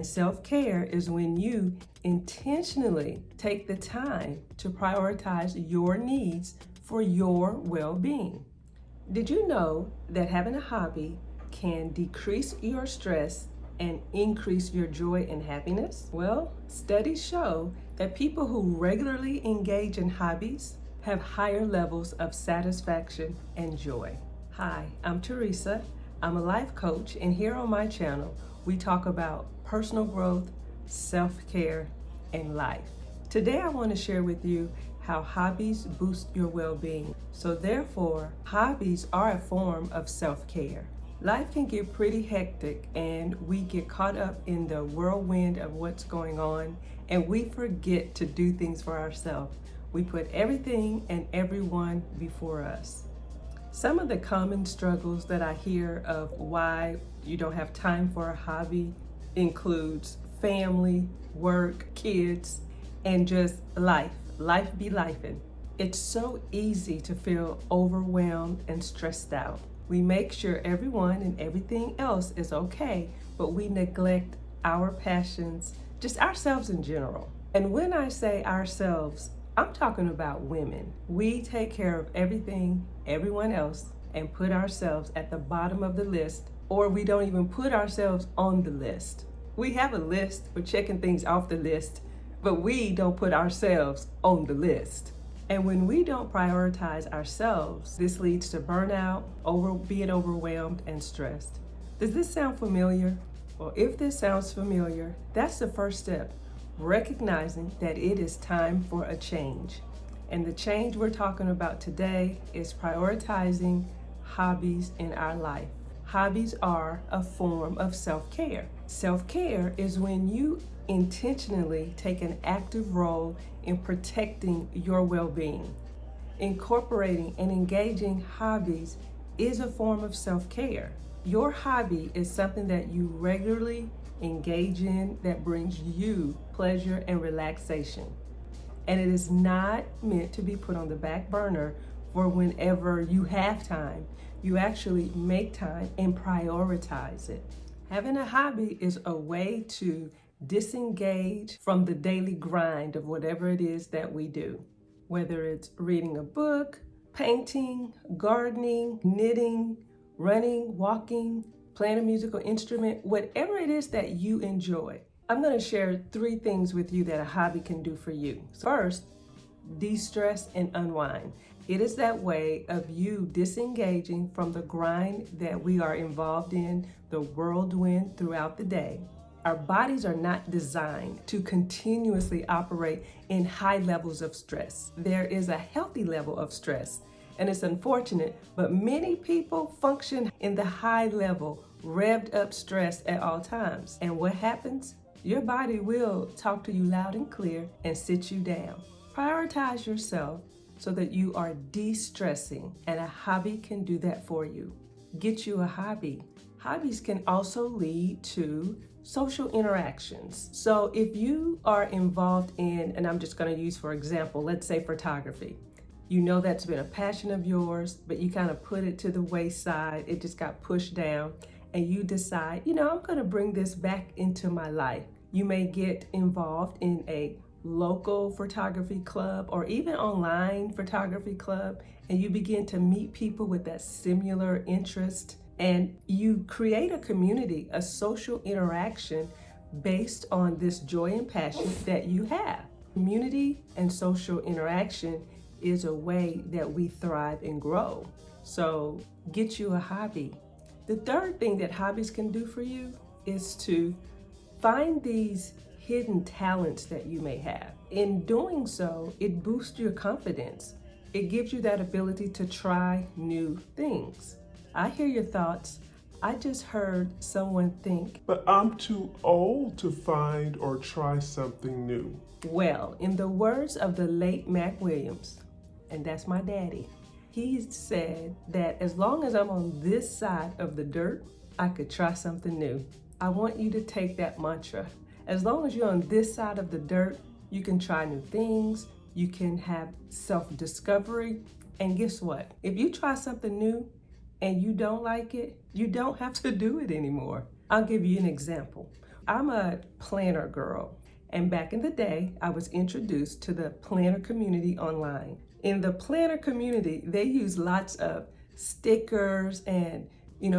Self-care is when you intentionally take the time to prioritize your needs for your well-being. Did you know that having a hobby can decrease your stress and increase your joy and happiness? Well, studies show that people who regularly engage in hobbies have higher levels of satisfaction and joy. Hi, I'm Teresa. I'm a life coach, and here on my channel, we talk about personal growth, self-care, and life. Today, I want to share with you how hobbies boost your well-being. So therefore, hobbies are a form of self-care. Life can get pretty hectic and we get caught up in the whirlwind of what's going on, and we forget to do things for ourselves. We put everything and everyone before us. Some of the common struggles that I hear of why you don't have time for a hobby includes family, work, kids, and just life. Life be lifing. It's so easy to feel overwhelmed and stressed out. We make sure everyone and everything else is okay, but we neglect our passions, just ourselves in general. And when I say ourselves, I'm talking about women. We take care of everything, everyone else, and put ourselves at the bottom of the list, or we don't even put ourselves on the list. We have a list for checking things off the list, but we don't put ourselves on the list. And when we don't prioritize ourselves, this leads to burnout, being overwhelmed, and stressed. Does this sound familiar? Well, if this sounds familiar, that's the first step. Recognizing that it is time for a change. And the change we're talking about today is prioritizing hobbies in our life. Hobbies are a form of self-care. Self-care is when you intentionally take an active role in protecting your well-being. Incorporating and engaging hobbies is a form of self-care. Your hobby is something that you regularly engage in that brings you pleasure and relaxation. And it is not meant to be put on the back burner for whenever you have time. You actually make time and prioritize it. Having a hobby is a way to disengage from the daily grind of whatever it is that we do. Whether it's reading a book, painting, gardening, knitting, running, walking, playing a musical instrument, whatever it is that you enjoy. I'm going to share 3 things with you that a hobby can do for you. First, de-stress and unwind. It is that way of you disengaging from the grind that we are involved in, the whirlwind throughout the day. Our bodies are not designed to continuously operate in high levels of stress. There is a healthy level of stress, and it's unfortunate, but many people function in the high level, revved up stress at all times. And what happens? Your body will talk to you loud and clear and sit you down. Prioritize yourself so that you are de-stressing, and a hobby can do that for you. Get you a hobby. Hobbies can also lead to social interactions. So if you are involved in, and I'm just going to use for example, let's say photography. You know that's been a passion of yours, but you kind of put it to the wayside. It just got pushed down, and you decide, I'm going to bring this back into my life. You may get involved in a local photography club or even online photography club, and you begin to meet people with that similar interest, and you create a community, a social interaction based on this joy and passion that you have. Community and social interaction is a way that we thrive and grow. So get you a hobby. The third thing that hobbies can do for you is to find these hidden talents that you may have. In doing so, it boosts your confidence. It gives you that ability to try new things. I hear your thoughts. I just heard someone think, but I'm too old to find or try something new. Well, in the words of the late Mac Williams, and that's my daddy, he said that as long as I'm on this side of the dirt, I could try something new. I want you to take that mantra. As long as you're on this side of the dirt, you can try new things, you can have self-discovery, and guess what? If you try something new and you don't like it, you don't have to do it anymore. I'll give you an example. I'm a planner girl. And back in the day, I was introduced to the planner community online. In the planner community, they use lots of stickers and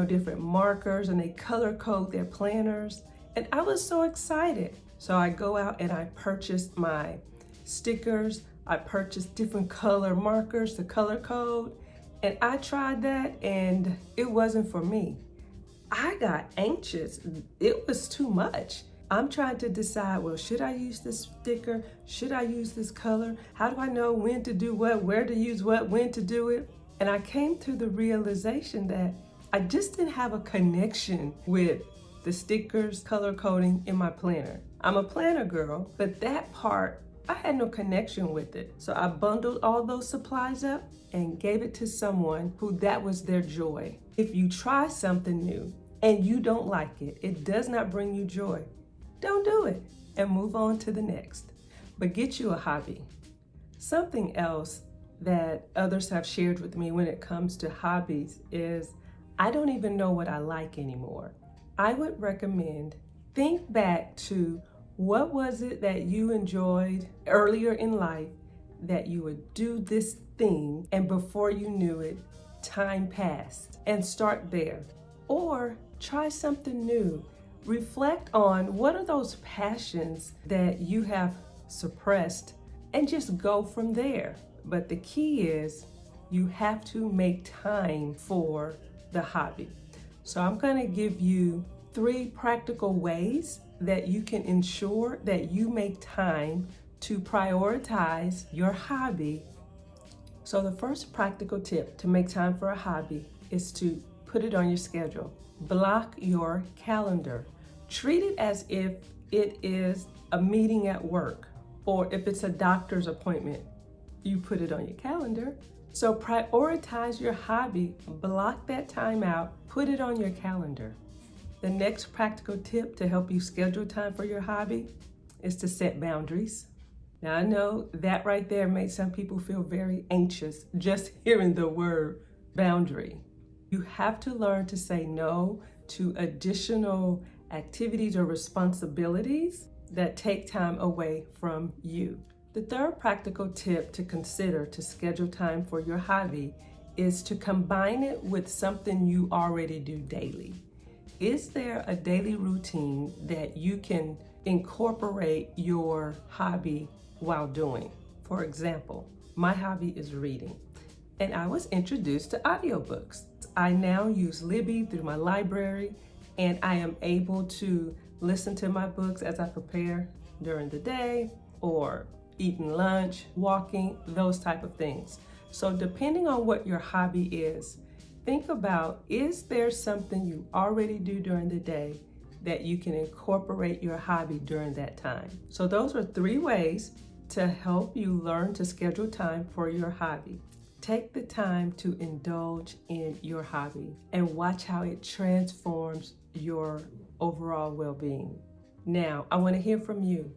different markers, and they color code their planners. And I was so excited. So I go out and I purchased my stickers. I purchased different color markers to color code. And I tried that and it wasn't for me. I got anxious. It was too much. I'm trying to decide, well, should I use this sticker? Should I use this color? How do I know when to do what, where to use what, when to do it? And I came to the realization that I just didn't have a connection with the stickers, color coding in my planner. I'm a planner girl, but that part, I had no connection with it. So I bundled all those supplies up and gave it to someone who that was their joy. If you try something new and you don't like it, it does not bring you joy, don't do it and move on to the next. But get you a hobby. Something else that others have shared with me when it comes to hobbies is I don't even know what I like anymore. I would recommend think back to what was it that you enjoyed earlier in life that you would do this thing and before you knew it, time passed, and start there. Or try something new. Reflect on what are those passions that you have suppressed and just go from there. But the key is you have to make time for the hobby. So I'm going to give you 3 practical ways that you can ensure that you make time to prioritize your hobby. So the first practical tip to make time for a hobby is to put it on your schedule. Block your calendar. Treat it as if it is a meeting at work, or if it's a doctor's appointment. You put it on your calendar. So prioritize your hobby, block that time out, put it on your calendar. The next practical tip to help you schedule time for your hobby is to set boundaries. Now I know that right there makes some people feel very anxious just hearing the word boundary. You have to learn to say no to additional activities or responsibilities that take time away from you. The third practical tip to consider to schedule time for your hobby is to combine it with something you already do daily. Is there a daily routine that you can incorporate your hobby while doing? For example, my hobby is reading, and I was introduced to audiobooks. I now use Libby through my library, and I am able to listen to my books as I prepare during the day or eating lunch, walking, those type of things. So depending on what your hobby is, think about, is there something you already do during the day that you can incorporate your hobby during that time? So those are 3 ways to help you learn to schedule time for your hobby. Take the time to indulge in your hobby and watch how it transforms your overall well-being. Now, I want to hear from you.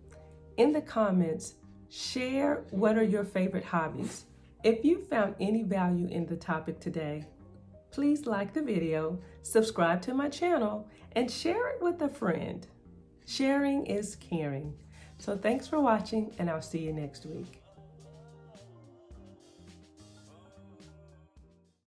In the comments, share what are your favorite hobbies. If you found any value in the topic today, please like the video, subscribe to my channel, and share it with a friend. Sharing is caring. So thanks for watching, and I'll see you next week.